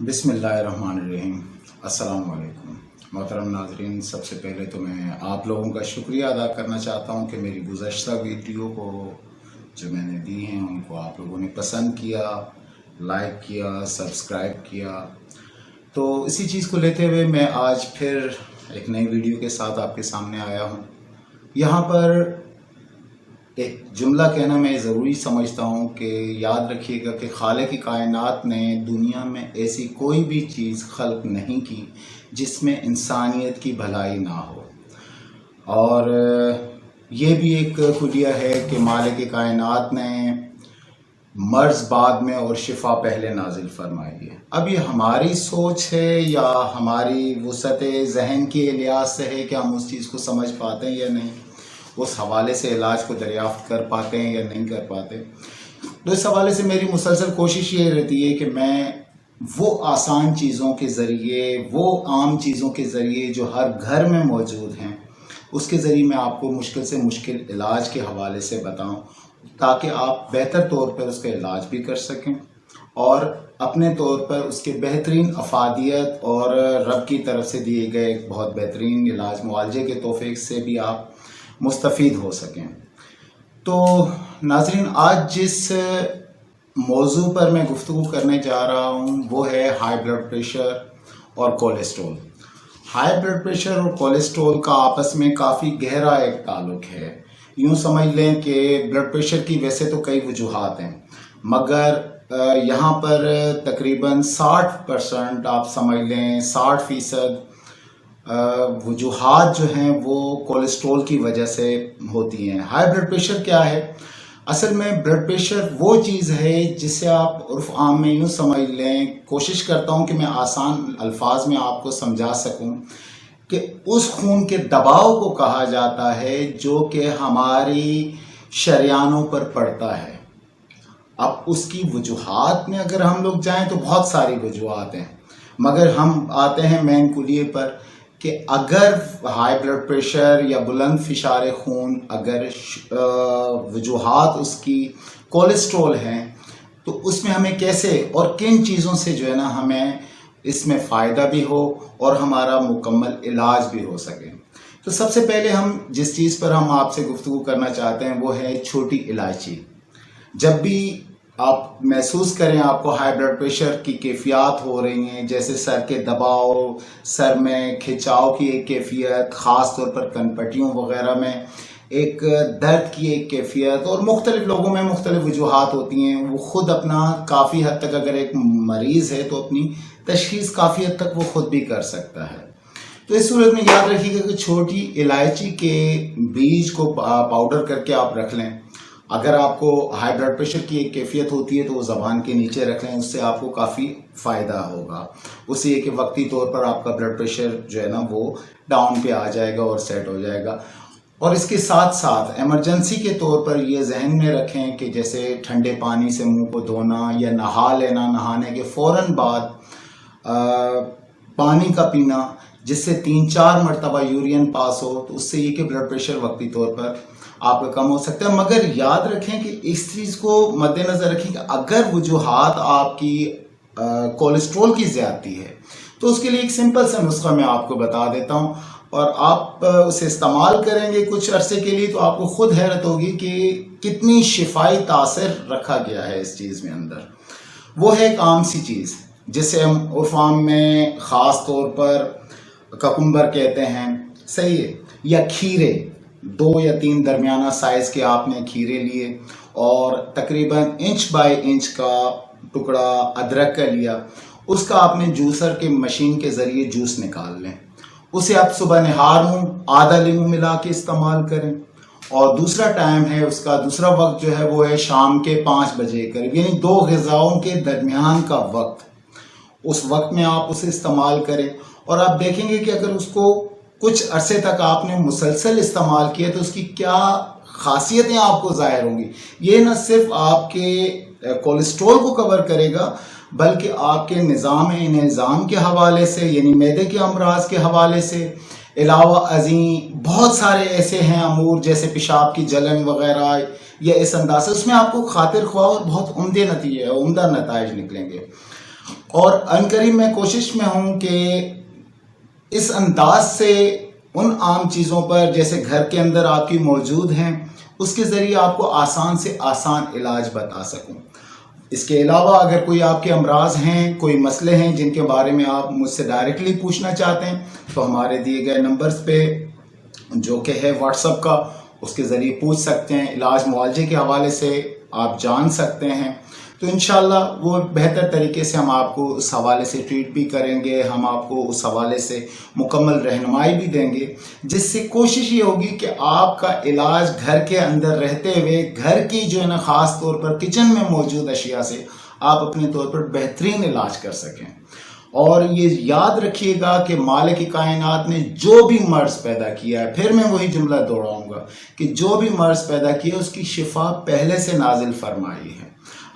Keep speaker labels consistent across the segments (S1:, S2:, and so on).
S1: बिस्मिल्लाहिर्रहमानिर्रहीम। अस्सलाम वालेकुम मोहतरम नाजरीन, सबसे पहले तो मैं आप लोगों का शुक्रिया अदा करना चाहता हूं कि मेरी गुज़श्ता वीडियो को जो मैंने दी हैं उनको आप लोगों ने पसंद किया, लाइक किया, सब्सक्राइब किया। तो इसी चीज़ को लेते हुए मैं आज फिर एक नई वीडियो के साथ आपके सामने आया हूं। यहाँ पर एक जुमला कहना मैं ज़रूरी समझता हूँ कि याद रखिएगा कि खालिक कायनात ने दुनिया में ऐसी कोई भी चीज़ खल्क नहीं की जिसमें इंसानियत की भलाई ना हो। और ये भी एक खुलिया है कि मालिक कायनात ने मर्ज़ बाद में और शिफा पहले नाजिल फरमाई है। अब ये हमारी सोच है या हमारी वसअत ज़हन के लिहाज से है कि हम उस चीज़ को समझ पाते हैं या नहीं, उस हवाले से इलाज को दरियाफ्त कर पाते हैं या नहीं कर पाते। तो इस हवाले से मेरी मुसलसल कोशिश ये रहती है कि मैं वो आसान चीज़ों के ज़रिए, वो आम चीज़ों के ज़रिए जो हर घर में मौजूद हैं, उसके ज़रिए मैं आपको मुश्किल से मुश्किल इलाज के हवाले से बताऊं, ताकि आप बेहतर तौर पर उसका इलाज भी कर सकें और अपने तौर पर उसके बेहतरीन अफादियत और रब की तरफ से दिए गए एक बहुत बेहतरीन इलाज मुआलजे के तौफीक से भी आप मुस्तफ़ीद हो सकें। तो नाज़रीन, आज जिस मौजू पर मैं गुफ्तगू करने जा रहा हूँ वो है हाई ब्लड प्रेशर और कोलेस्ट्रॉल। हाई ब्लड प्रेशर और कोलेस्ट्रॉल का आपस में काफ़ी गहरा एक ताल्लुक़ है। यूँ समझ लें कि ब्लड प्रेशर की वैसे तो कई वजूहात हैं, मगर यहाँ पर तकरीबन 60% आप समझ लें, 60% वजूहात जो हैं वो कोलेस्ट्रॉल की वजह से होती हैं। हाई ब्लड प्रेशर क्या है? असल में ब्लड प्रेशर वो चीज़ है जिसे आप उर्फ आम में यूँ समझ लें, कोशिश करता हूँ कि मैं आसान अल्फाज में आपको समझा सकूँ कि उस खून के दबाव को कहा जाता है जो कि हमारी शरियानों पर पड़ता है। अब उसकी वजूहात में अगर हम लोग जाएं तो बहुत सारी वजूहात हैं, मगर हम आते हैं मेन कुलिये पर कि अगर हाई ब्लड प्रेशर या बुलंद फिशार खून अगर वजूहात उसकी कोलेस्ट्रॉल हैं तो उसमें हमें कैसे और किन चीज़ों से जो है ना हमें इसमें फ़ायदा भी हो और हमारा मुकम्मल इलाज भी हो सके। तो सबसे पहले हम जिस चीज़ पर हम आपसे गुफ्तगू करना चाहते हैं वो है छोटी इलायची। जब भी आप महसूस करें आपको हाई ब्लड प्रेशर की कैफियत हो रही हैं, जैसे सर के दबाव, सर में खिंचाव की एक कैफियत, ख़ास तौर पर कनपट्टियों वगैरह में एक दर्द की एक कैफियत, और मुख्तलिफ लोगों में मुख्तलिफ वजूहात होती हैं। वो ख़ुद अपना काफ़ी हद तक अगर एक मरीज़ है तो अपनी तशख़ीस काफ़ी हद तक वो ख़ुद भी कर सकता है। तो इस सूरत में याद रखिएगा कि छोटी इलायची के बीज को पाउडर करके आप रख लें। अगर आपको हाई ब्लड प्रेशर की एक कैफियत होती है तो वो ज़बान के नीचे रख लें, उससे आपको काफ़ी फ़ायदा होगा। उससे ये कि वक्ती तौर पर आपका ब्लड प्रेशर जो है ना वो डाउन पे आ जाएगा और सेट हो जाएगा। और इसके साथ साथ एमरजेंसी के तौर पर ये जहन में रखें कि जैसे ठंडे पानी से मुंह को धोना या नहा लेना, नहाने के फ़ौरन बाद पानी का पीना, जिससे 3-4 मरतबा यूरिन पास हो, तो उससे ये कि ब्लड प्रेशर वक्ती तौर पर आपका कम हो सकता है। मगर याद रखें कि इस चीज़ को मद्देनज़र रखें कि अगर वजूहात आपकी कोलेस्ट्रॉल की ज़्यादती है तो उसके लिए एक सिंपल सा नुस्खा मैं आपको बता देता हूं, और आप उसे इस्तेमाल करेंगे कुछ अरसे के लिए तो आपको खुद हैरत होगी कि कितनी शिफाई तासीर रखा गया है इस चीज़ में अंदर। वो है एक आम सी चीज़ जिसे हम उर्फ आम में ख़ास तौर पर ककुम्बर कहते हैं, सही है, या खीरे। 2 या 3 दरमियाना साइज़ के आपने खीरे लिए और तकरीबन इंच बाय इंच का टुकड़ा अदरक का लिया, उसका आपने जूसर के मशीन के ज़रिए जूस निकाल लें। उसे आप सुबह निहार मुँह आधा लीमू मिला के इस्तेमाल करें। और दूसरा टाइम है उसका, दूसरा वक्त जो है वो है शाम के 5 बजे करीब, यानी 2 ग़िज़ाओं के दरमियान का वक्त। उस वक्त में आप उसे इस्तेमाल करें और आप देखेंगे कि अगर उसको कुछ अरसे तक आपने मुसलसल इस्तेमाल किया तो उसकी क्या खासियतें आपको ज़ाहिर होंगी। ये न सिर्फ आपके कोलेस्ट्रॉल को कवर करेगा बल्कि आपके निज़ाम के हवाले से, यानी मैदे के अमराज के हवाले से, अलावा अज़ीं बहुत सारे ऐसे हैं अमूर जैसे पेशाब की जलन वगैरह या इस अंदाज से, उसमें आपको खातिर ख्वाह और बहुत उम्दा नतीजे, उम्दा नताइज निकलेंगे। और अनकरीब मैं कोशिश में हूँ कि इस अंदाज से उन आम चीज़ों पर जैसे घर के अंदर आपकी मौजूद हैं उसके ज़रिए आपको आसान से आसान इलाज बता सकूं। इसके अलावा अगर कोई आपके अमराज हैं, कोई मसले हैं जिनके बारे में आप मुझसे डायरेक्टली पूछना चाहते हैं तो हमारे दिए गए नंबर्स पे जो कि है व्हाट्सएप का, उसके ज़रिए पूछ सकते हैं। इलाज मुआवजे के हवाले से आप जान सकते हैं तो इंशाल्लाह वो बेहतर तरीके से हम आपको उस हवाले से ट्रीट भी करेंगे, हम आपको उस हवाले से मुकम्मल रहनुमाई भी देंगे, जिससे कोशिश ये होगी कि आपका इलाज घर के अंदर रहते हुए घर की जो है ना ख़ास तौर पर किचन में मौजूद अशिया से आप अपने तौर पर बेहतरीन इलाज कर सकें। और ये याद रखिएगा कि मालिक कायनात ने जो भी मर्ज़ पैदा किया है, फिर मैं वही जुमला दोहराऊंगा कि जो भी मर्ज़ पैदा किया उसकी शिफा पहले से नाजिल फरमाई है।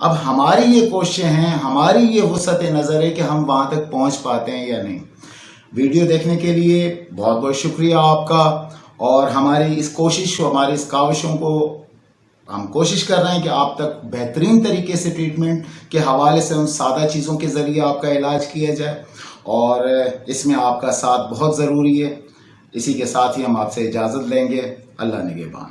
S1: अब हमारी ये कोशिशें हैं, हमारी ये वसअत नज़र है कि हम वहाँ तक पहुँच पाते हैं या नहीं। वीडियो देखने के लिए बहुत बहुत शुक्रिया आपका। और हमारी इस कोशिश, हमारी इस काविशों को हम कोशिश कर रहे हैं कि आप तक बेहतरीन तरीके से ट्रीटमेंट के हवाले से उन सादा चीज़ों के ज़रिए आपका इलाज किया जाए, और इसमें आपका साथ बहुत ज़रूरी है। इसी के साथ ही हम आपसे इजाज़त लेंगे। अल्लाह निगहबान।